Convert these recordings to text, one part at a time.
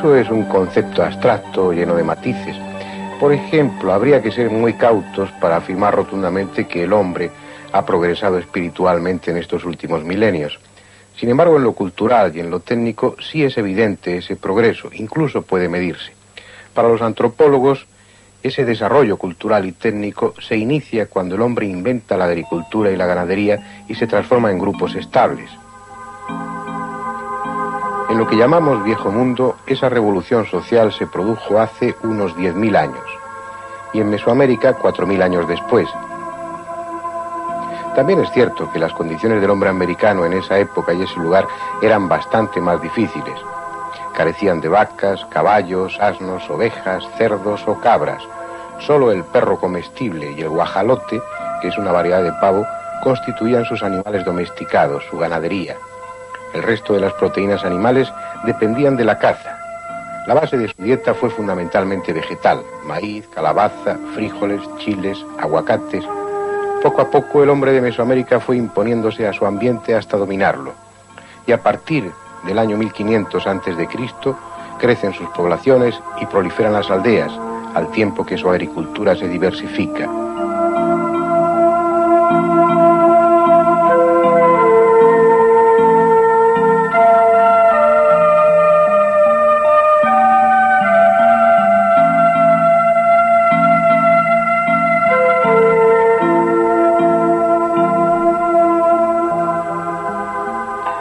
progreso es un concepto abstracto lleno de matices. Por ejemplo, habría que ser muy cautos para afirmar rotundamente que el hombre ha progresado espiritualmente en estos últimos milenios. Sin embargo, en lo cultural y en lo técnico sí es evidente ese progreso, incluso puede medirse. Para los antropólogos, ese desarrollo cultural y técnico se inicia cuando el hombre inventa la agricultura y la ganadería y se transforma en grupos estables. En lo que llamamos Viejo Mundo, esa revolución social se produjo hace unos 10.000 años, y en Mesoamérica 4.000 años después. También es cierto que las condiciones del hombre americano en esa época y ese lugar eran bastante más difíciles. Carecían de vacas, caballos, asnos, ovejas, cerdos o cabras. Solo el perro comestible y el guajalote, que es una variedad de pavo, constituían sus animales domesticados, su ganadería. El resto de las proteínas animales dependían de la caza. La base de su dieta fue fundamentalmente vegetal: maíz, calabaza, frijoles, chiles, aguacates. Poco a poco el hombre de Mesoamérica fue imponiéndose a su ambiente hasta dominarlo. Y a partir del año 1500 a.C., crecen sus poblaciones y proliferan las aldeas, al tiempo que su agricultura se diversifica.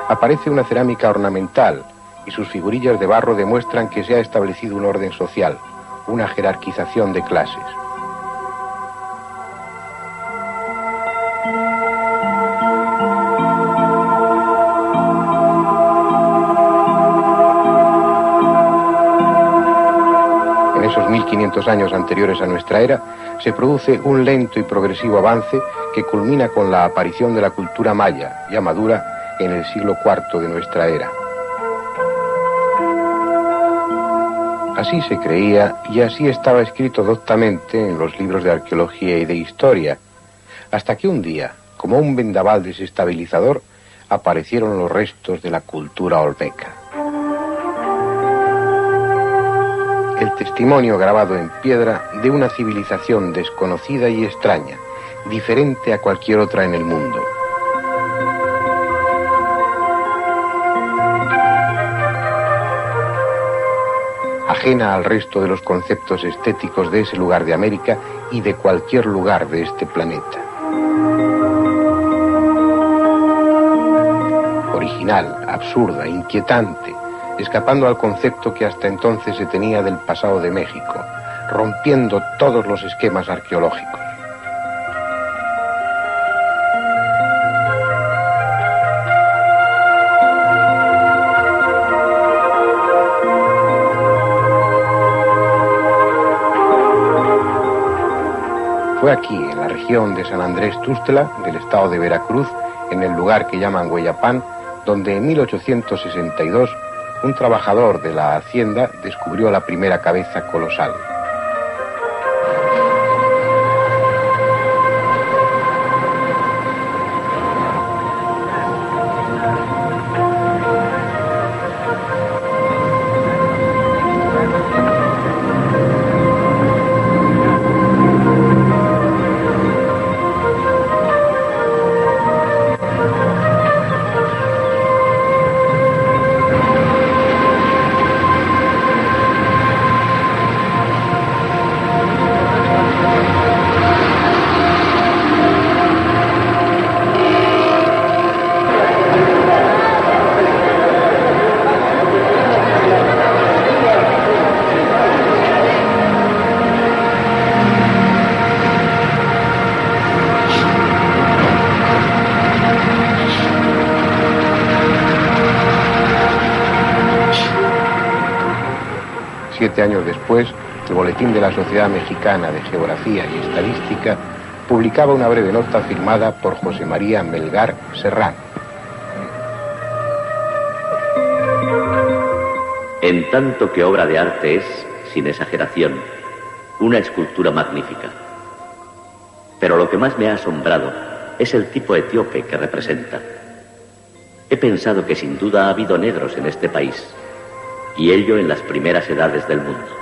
Aparece una cerámica ornamental y sus figurillas de barro demuestran que se ha establecido un orden social, una jerarquización de clases. En esos 1500 años anteriores a nuestra era, se produce un lento y progresivo avance que culmina con la aparición de la cultura maya, ya madura, en el siglo IV de nuestra era. Así se creía y así estaba escrito doctamente en los libros de arqueología y de historia, hasta que un día, como un vendaval desestabilizador, aparecieron los restos de la cultura olmeca. El testimonio grabado en piedra de una civilización desconocida y extraña, diferente a cualquier otra en el mundo. Ajena al resto de los conceptos estéticos de ese lugar de América y de cualquier lugar de este planeta. Original, absurda, inquietante, escapando al concepto que hasta entonces se tenía del pasado de México, rompiendo todos los esquemas arqueológicos. Fue aquí, en la región de San Andrés Tuxtla, del estado de Veracruz, en el lugar que llaman Hueyapán, donde en 1862 un trabajador de la hacienda descubrió la primera cabeza colosal. Años después, el Boletín de la Sociedad Mexicana de Geografía y Estadística publicaba una breve nota firmada por José María Melgar Serrano. En tanto que obra de arte es, sin exageración, una escultura magnífica. Pero lo que más me ha asombrado es el tipo etíope que representa. He pensado que sin duda ha habido negros en este país. y ello en las primeras edades del mundo.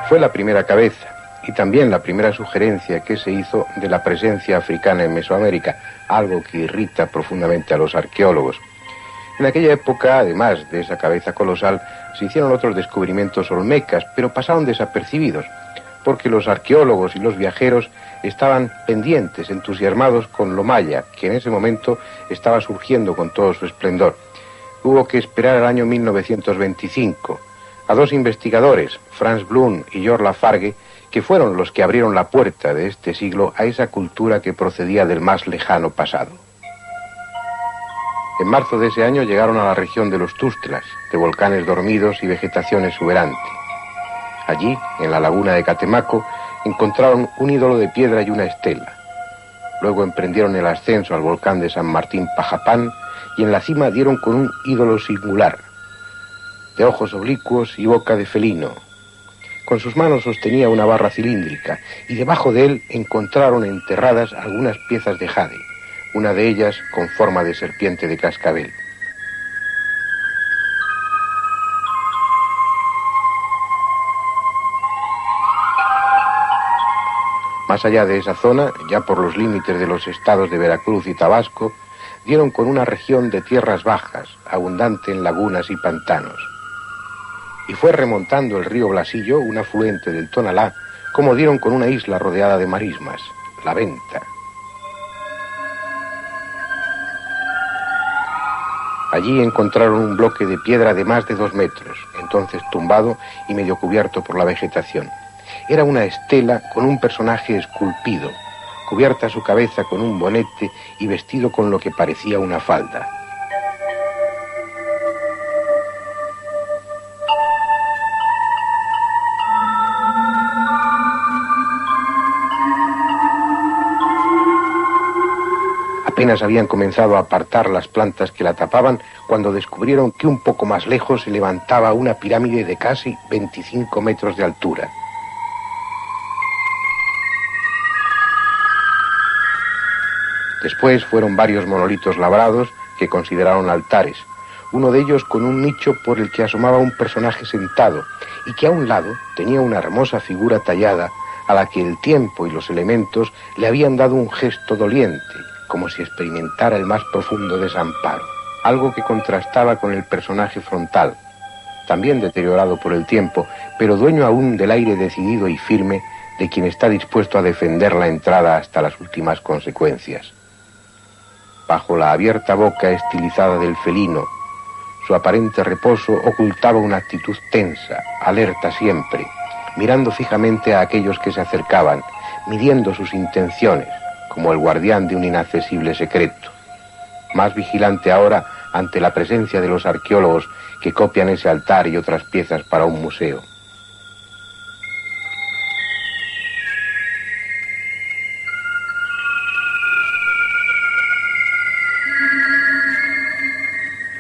Fue la primera cabeza y también la primera sugerencia que se hizo de la presencia africana en Mesoamérica, algo que irrita profundamente a los arqueólogos. En aquella época, además de esa cabeza colosal, se hicieron otros descubrimientos olmecas, pero pasaron desapercibidos, porque los arqueólogos y los viajeros estaban pendientes, entusiasmados con lo maya, que en ese momento estaba surgiendo con todo su esplendor. Hubo que esperar al año 1925 a dos investigadores, Franz Blum y George Lafargue, que fueron los que abrieron la puerta de este siglo a esa cultura que procedía del más lejano pasado. En marzo de ese año llegaron a la región de los Tústelas, de volcanes dormidos y vegetación exuberante. Allí, en la laguna de Catemaco, encontraron un ídolo de piedra y una estela. Luego emprendieron el ascenso al volcán de San Martín Pajapán y en la cima dieron con un ídolo singular, de ojos oblicuos y boca de felino. Con sus manos sostenía una barra cilíndrica y debajo de él encontraron enterradas algunas piezas de jade, una de ellas con forma de serpiente de cascabel. Más allá de esa zona, ya por los límites de los estados de Veracruz y Tabasco, dieron con una región de tierras bajas, abundante en lagunas y pantanos. Y fue remontando el río Blasillo, un afluente del Tonalá, como dieron con una isla rodeada de marismas, La Venta. Allí encontraron un bloque de piedra de más de 2 metros, entonces tumbado y medio cubierto por la vegetación. Era una estela con un personaje esculpido, cubierta su cabeza con un bonete y vestido con lo que parecía una falda. Apenas habían comenzado a apartar las plantas que la tapaban cuando descubrieron que un poco más lejos se levantaba una pirámide de casi 25 metros de altura. Después fueron varios monolitos labrados que consideraron altares, uno de ellos con un nicho por el que asomaba un personaje sentado y que a un lado tenía una hermosa figura tallada a la que el tiempo y los elementos le habían dado un gesto doliente, como si experimentara el más profundo desamparo, algo que contrastaba con el personaje frontal, también deteriorado por el tiempo, pero dueño aún del aire decidido y firme de quien está dispuesto a defender la entrada hasta las últimas consecuencias. Bajo la abierta boca estilizada del felino, su aparente reposo ocultaba una actitud tensa, alerta siempre, mirando fijamente a aquellos que se acercaban, midiendo sus intenciones, como el guardián de un inaccesible secreto. Más vigilante ahora ante la presencia de los arqueólogos que copian ese altar y otras piezas para un museo.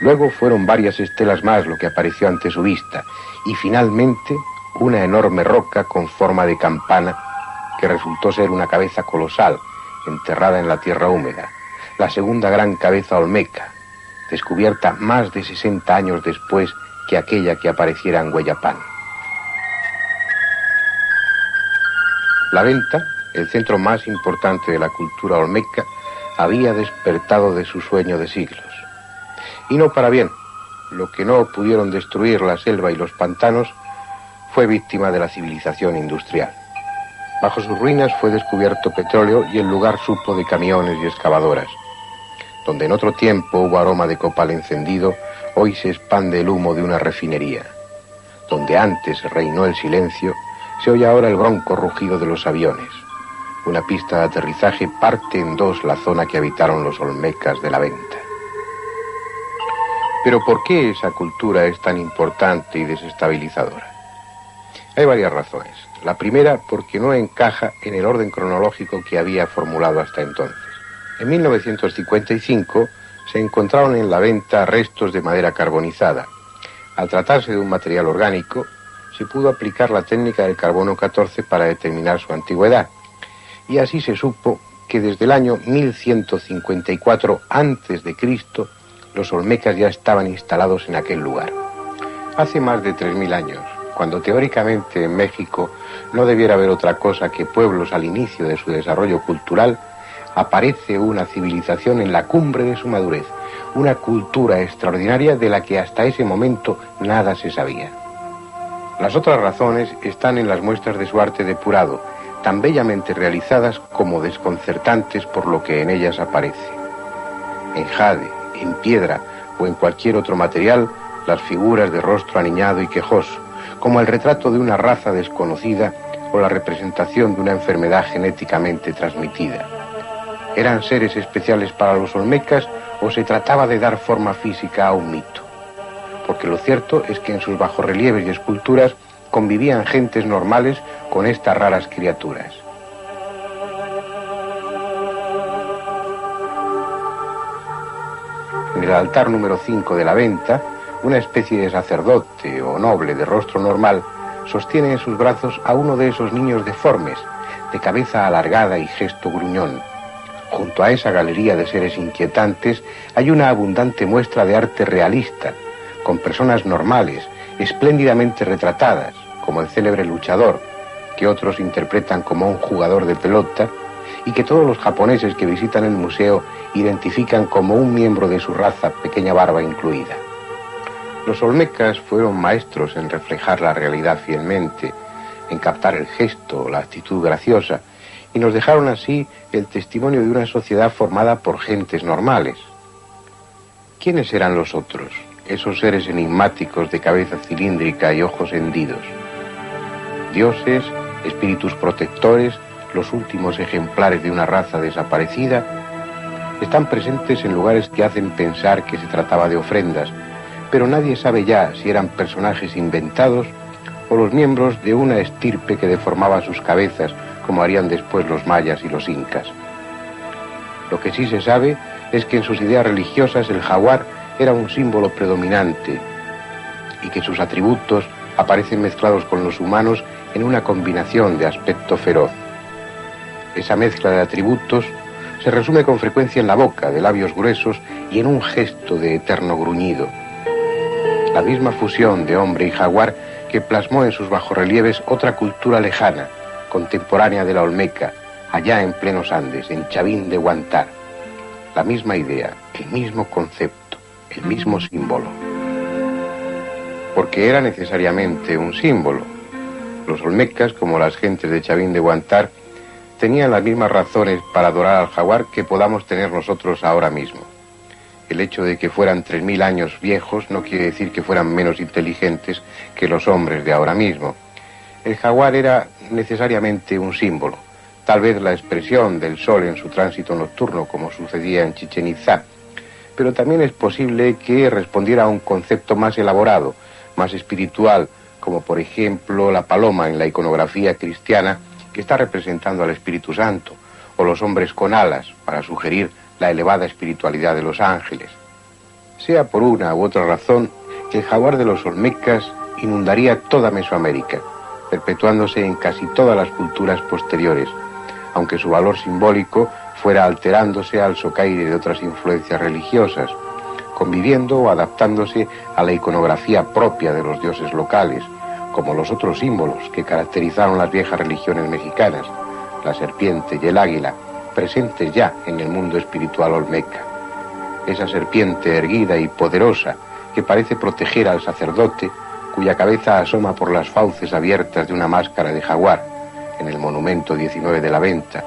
Luego fueron varias estelas más lo que apareció ante su vista, y finalmente una enorme roca con forma de campana que resultó ser una cabeza colosal, enterrada en la tierra húmeda, la segunda gran cabeza olmeca, descubierta más de 60 años después que aquella que apareciera en Hueyapán. La Venta, el centro más importante de la cultura olmeca, había despertado de su sueño de siglos. Y no para bien. Lo que no pudieron destruir la selva y los pantanos fue víctima de la civilización industrial. Bajo sus ruinas fue descubierto petróleo y el lugar supo de camiones y excavadoras. Donde en otro tiempo hubo aroma de copal encendido, hoy se expande el humo de una refinería. Donde antes reinó el silencio, se oye ahora el bronco rugido de los aviones. Una pista de aterrizaje parte en dos la zona que habitaron los olmecas de La Venta. Pero ¿por qué esa cultura es tan importante y desestabilizadora? Hay varias razones. La primera, porque no encaja en el orden cronológico que había formulado hasta entonces. En 1955 se encontraron en La Venta restos de madera carbonizada. Al tratarse de un material orgánico, se pudo aplicar la técnica del carbono 14 para determinar su antigüedad. Y así se supo que desde el año 1154 a.C. los olmecas ya estaban instalados en aquel lugar. Hace más de 3000 años, cuando teóricamente en México no debiera haber otra cosa que pueblos al inicio de su desarrollo cultural, aparece una civilización en la cumbre de su madurez, una cultura extraordinaria de la que hasta ese momento nada se sabía. Las otras razones están en las muestras de su arte depurado, tan bellamente realizadas como desconcertantes por lo que en ellas aparece. En jade, en piedra o en cualquier otro material, las figuras de rostro aniñado y quejoso, como el retrato de una raza desconocida o la representación de una enfermedad genéticamente transmitida. ¿Eran seres especiales para los olmecas o se trataba de dar forma física a un mito? Porque lo cierto es que en sus bajorrelieves y esculturas convivían gentes normales con estas raras criaturas. En el altar número 5 de la venta, una especie de sacerdote o noble de rostro normal sostiene en sus brazos a uno de esos niños deformes, de cabeza alargada y gesto gruñón. Junto a esa galería de seres inquietantes hay una abundante muestra de arte realista, con personas normales, espléndidamente retratadas, como el célebre luchador, que otros interpretan como un jugador de pelota, y que todos los japoneses que visitan el museo identifican como un miembro de su raza, pequeña barba incluida. Los olmecas fueron maestros en reflejar la realidad fielmente, en captar el gesto, la actitud graciosa, y nos dejaron así el testimonio de una sociedad formada por gentes normales. ¿Quiénes eran los otros, esos seres enigmáticos de cabeza cilíndrica y ojos hendidos? Dioses, espíritus protectores, los últimos ejemplares de una raza desaparecida, están presentes en lugares que hacen pensar que se trataba de ofrendas, pero nadie sabe ya si eran personajes inventados o los miembros de una estirpe que deformaba sus cabezas, como harían después los mayas y los incas. Lo que sí se sabe es que en sus ideas religiosas el jaguar era un símbolo predominante y que sus atributos aparecen mezclados con los humanos en una combinación de aspecto feroz. Esa mezcla de atributos se resume con frecuencia en la boca, de labios gruesos y en un gesto de eterno gruñido. La misma fusión de hombre y jaguar que plasmó en sus bajorrelieves otra cultura lejana, contemporánea de la olmeca, allá en plenos Andes, en Chavín de Huántar. La misma idea, el mismo concepto, el mismo símbolo. Porque era necesariamente un símbolo. Los olmecas, como las gentes de Chavín de Huántar, tenían las mismas razones para adorar al jaguar que podamos tener nosotros ahora mismo. El hecho de que fueran 3000 años viejos no quiere decir que fueran menos inteligentes que los hombres de ahora mismo. El jaguar era necesariamente un símbolo, tal vez la expresión del sol en su tránsito nocturno, como sucedía en Chichén Itzá, pero también es posible que respondiera a un concepto más elaborado, más espiritual, como por ejemplo la paloma en la iconografía cristiana, que está representando al Espíritu Santo, o los hombres con alas, para sugerir la elevada espiritualidad de los ángeles. Sea por una u otra razón, el jaguar de los olmecas inundaría toda Mesoamérica, perpetuándose en casi todas las culturas posteriores, aunque su valor simbólico fuera alterándose al socaire de otras influencias religiosas, conviviendo o adaptándose a la iconografía propia de los dioses locales, como los otros símbolos que caracterizaron las viejas religiones mexicanas, la serpiente y el águila, presentes ya en el mundo espiritual olmeca. Esa serpiente erguida y poderosa que parece proteger al sacerdote, cuya cabeza asoma por las fauces abiertas de una máscara de jaguar, en el monumento 19 de la venta.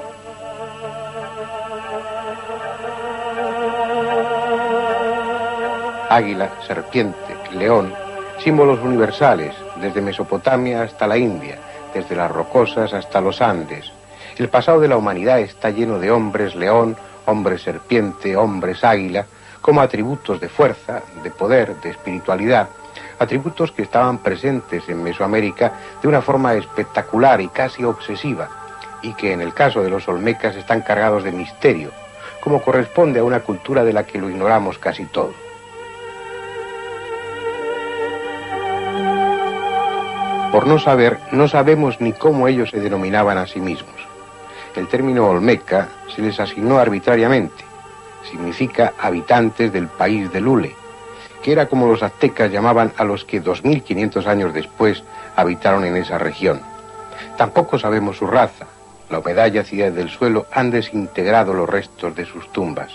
Águila, serpiente, león, símbolos universales, desde Mesopotamia hasta la India, desde las rocosas hasta los Andes. El pasado de la humanidad está lleno de hombres león, hombres serpiente, hombres águila, como atributos de fuerza, de poder, de espiritualidad, atributos que estaban presentes en Mesoamérica de una forma espectacular y casi obsesiva, y que en el caso de los olmecas están cargados de misterio, como corresponde a una cultura de la que lo ignoramos casi todo. Por no saber, no sabemos ni cómo ellos se denominaban a sí mismos. El término olmeca se les asignó arbitrariamente. Significa habitantes del país de Lule, que era como los aztecas llamaban a los que 2500 años después habitaron en esa región. Tampoco sabemos su raza. La humedad y acidez del suelo han desintegrado los restos de sus tumbas.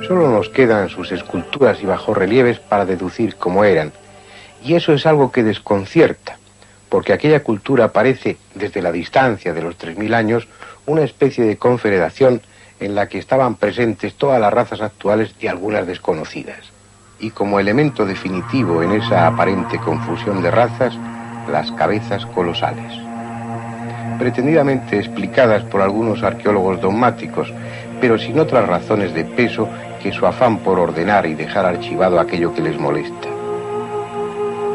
Solo nos quedan sus esculturas y bajorrelieves para deducir cómo eran. Y eso es algo que desconcierta, porque aquella cultura parece, desde la distancia de los 3000 años, una especie de confederación en la que estaban presentes todas las razas actuales y algunas desconocidas. Y como elemento definitivo en esa aparente confusión de razas, las cabezas colosales. Pretendidamente explicadas por algunos arqueólogos dogmáticos, pero sin otras razones de peso que su afán por ordenar y dejar archivado aquello que les molesta.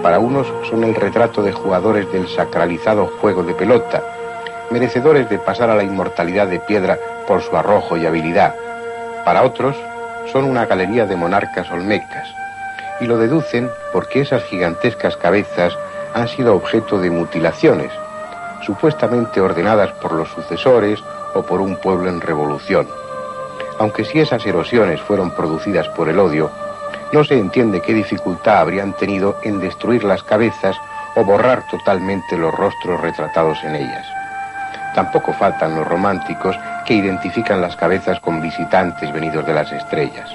Para unos son el retrato de jugadores del sacralizado juego de pelota, merecedores de pasar a la inmortalidad de piedra por su arrojo y habilidad. Para otros son una galería de monarcas olmecas, y lo deducen porque esas gigantescas cabezas han sido objeto de mutilaciones, supuestamente ordenadas por los sucesores o por un pueblo en revolución. Aunque si esas erosiones fueron producidas por el odio, no se entiende qué dificultad habrían tenido en destruir las cabezas o borrar totalmente los rostros retratados en ellas. Tampoco faltan los románticos que identifican las cabezas con visitantes venidos de las estrellas.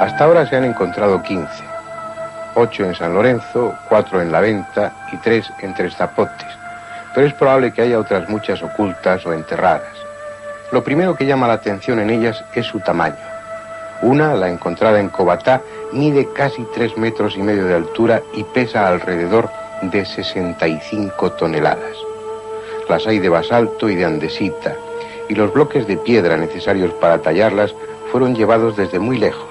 Hasta ahora se han encontrado 15, 8 en San Lorenzo, 4 en La Venta y 3 en Tres Zapotes, pero es probable que haya otras muchas ocultas o enterradas. Lo primero que llama la atención en ellas es su tamaño. Una, la encontrada en Cobatá, mide casi 3,5 metros de altura y pesa alrededor de 65 toneladas. Las hay de basalto y de andesita, y los bloques de piedra necesarios para tallarlas fueron llevados desde muy lejos,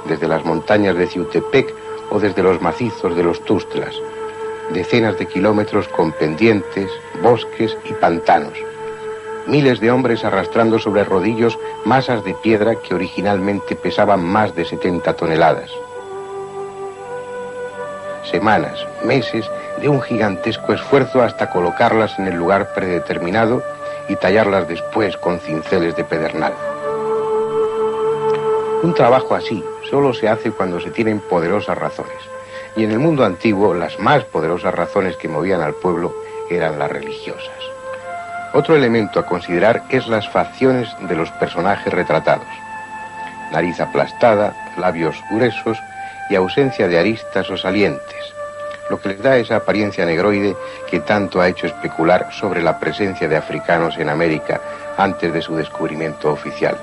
desde las montañas de Ciutepec o desde los macizos de los Tustlas. Decenas de kilómetros con pendientes, bosques y pantanos. Miles de hombres arrastrando sobre rodillos masas de piedra que originalmente pesaban más de 70 toneladas. Semanas, meses de un gigantesco esfuerzo hasta colocarlas en el lugar predeterminado y tallarlas después con cinceles de pedernal. Un trabajo así solo se hace cuando se tienen poderosas razones. Y en el mundo antiguo, las más poderosas razones que movían al pueblo eran las religiosas. Otro elemento a considerar es las facciones de los personajes retratados. Nariz aplastada, labios gruesos y ausencia de aristas o salientes, lo que les da esa apariencia negroide que tanto ha hecho especular sobre la presencia de africanos en América antes de su descubrimiento oficial.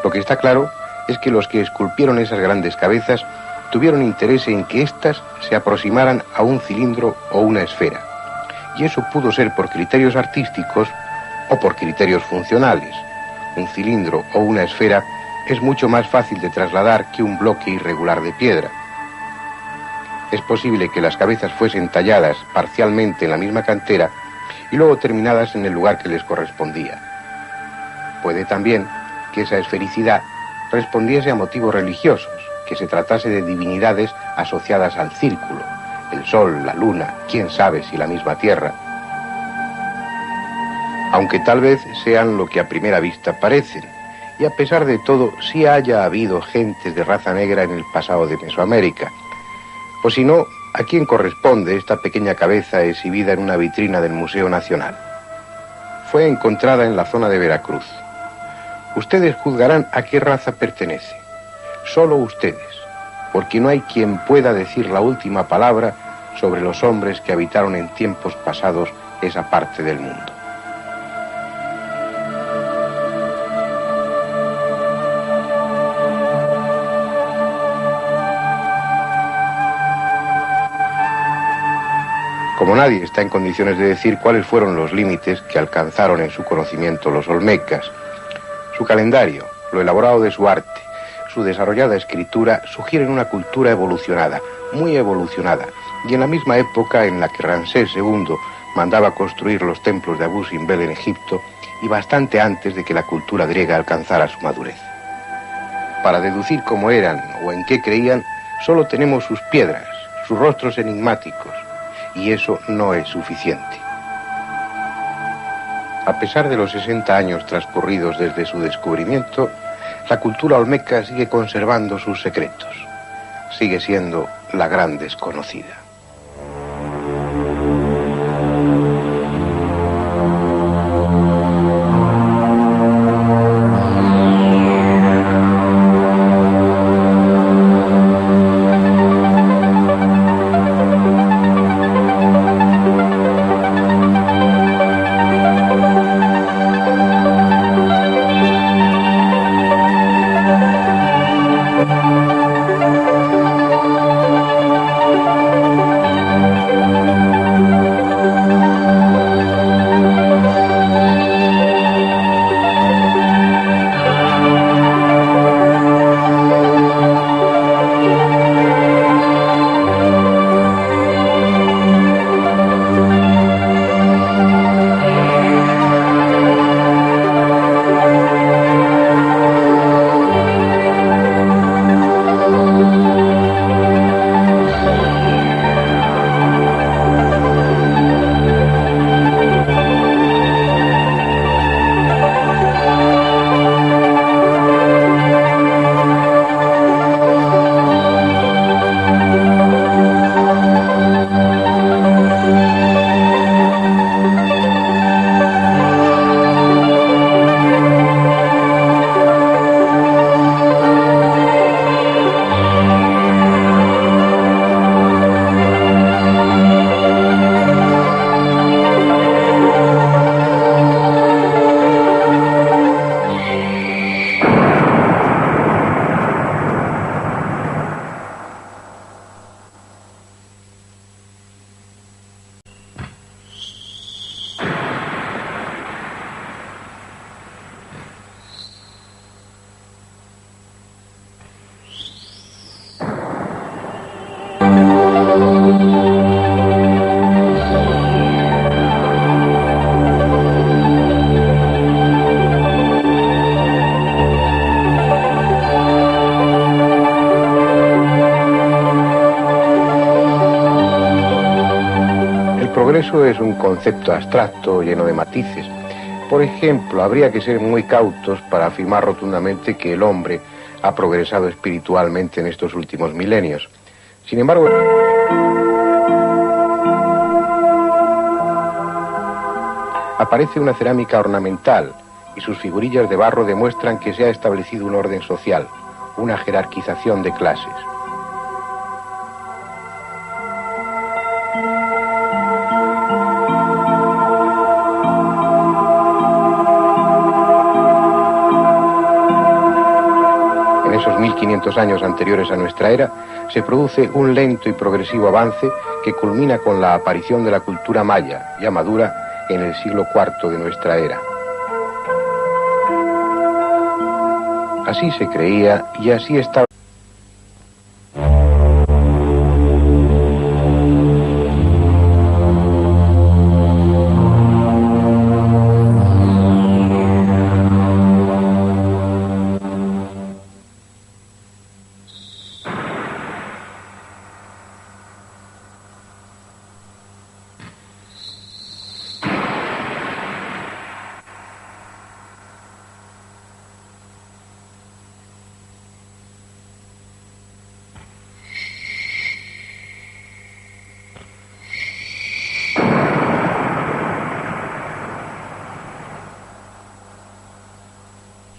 Lo que está claro es que los que esculpieron esas grandes cabezas tuvieron interés en que éstas se aproximaran a un cilindro o una esfera, y eso pudo ser por criterios artísticos o por criterios funcionales. Un cilindro o una esfera es mucho más fácil de trasladar que un bloque irregular de piedra. Es posible que las cabezas fuesen talladas parcialmente en la misma cantera y luego terminadas en el lugar que les correspondía. Puede también que esa esfericidad respondiese a motivos religiosos, que se tratase de divinidades asociadas al círculo, el sol, la luna, quién sabe si la misma tierra. Aunque tal vez sean lo que a primera vista parecen, y a pesar de todo sí haya habido gentes de raza negra en el pasado de Mesoamérica. O si no, ¿a quién corresponde esta pequeña cabeza exhibida en una vitrina del Museo Nacional? Fue encontrada en la zona de Veracruz. Ustedes juzgarán a qué raza pertenece. Solo ustedes, porque no hay quien pueda decir la última palabra sobre los hombres que habitaron en tiempos pasados esa parte del mundo. Como nadie está en condiciones de decir cuáles fueron los límites que alcanzaron en su conocimiento los olmecas, su calendario, lo elaborado de su arte, su desarrollada escritura sugieren una cultura evolucionada, muy evolucionada, y en la misma época en la que Ramsés II mandaba construir los templos de Abu Simbel en Egipto y bastante antes de que la cultura griega alcanzara su madurez. Para deducir cómo eran o en qué creían, solo tenemos sus piedras, sus rostros enigmáticos, y eso no es suficiente. A pesar de los 60 años transcurridos desde su descubrimiento, la cultura olmeca sigue conservando sus secretos. Sigue siendo la gran desconocida. Eso es un concepto abstracto, lleno de matices. Por ejemplo, habría que ser muy cautos para afirmar rotundamente que el hombre ha progresado espiritualmente en estos últimos milenios. Sin embargo, aparece una cerámica ornamental y sus figurillas de barro demuestran que se ha establecido un orden social, una jerarquización de clases. En esos 1500 años anteriores a nuestra era, se produce un lento y progresivo avance que culmina con la aparición de la cultura maya, ya madura, en el siglo IV de nuestra era. Así se creía y así estaba.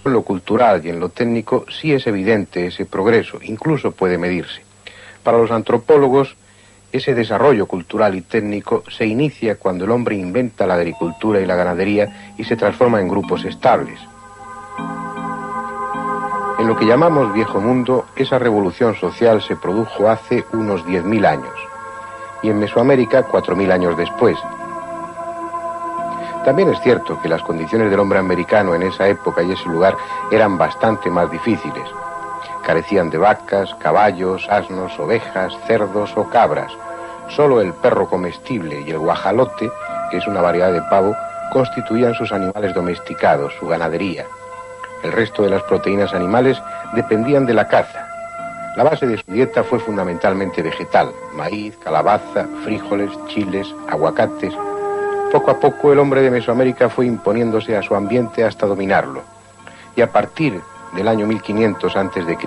En lo cultural y en lo técnico sí es evidente ese progreso, incluso puede medirse. Para los antropólogos, ese desarrollo cultural y técnico se inicia cuando el hombre inventa la agricultura y la ganadería y se transforma en grupos estables. En lo que llamamos Viejo Mundo, esa revolución social se produjo hace unos 10.000 años, y en Mesoamérica 4.000 años después. También es cierto que las condiciones del hombre americano en esa época y ese lugar eran bastante más difíciles. Carecían de vacas, caballos, asnos, ovejas, cerdos o cabras. Solo el perro comestible y el guajalote que es una variedad de pavo, constituían sus animales domesticados, su ganadería. El resto de las proteínas animales dependían de la caza. La base de su dieta fue fundamentalmente vegetal: maíz, calabaza, frijoles, chiles, aguacates. Poco a poco el hombre de Mesoamérica fue imponiéndose a su ambiente hasta dominarlo. Y a partir del año 1500 a.C.,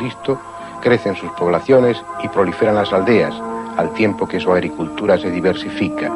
crecen sus poblaciones y proliferan las aldeas, al tiempo que su agricultura se diversifica.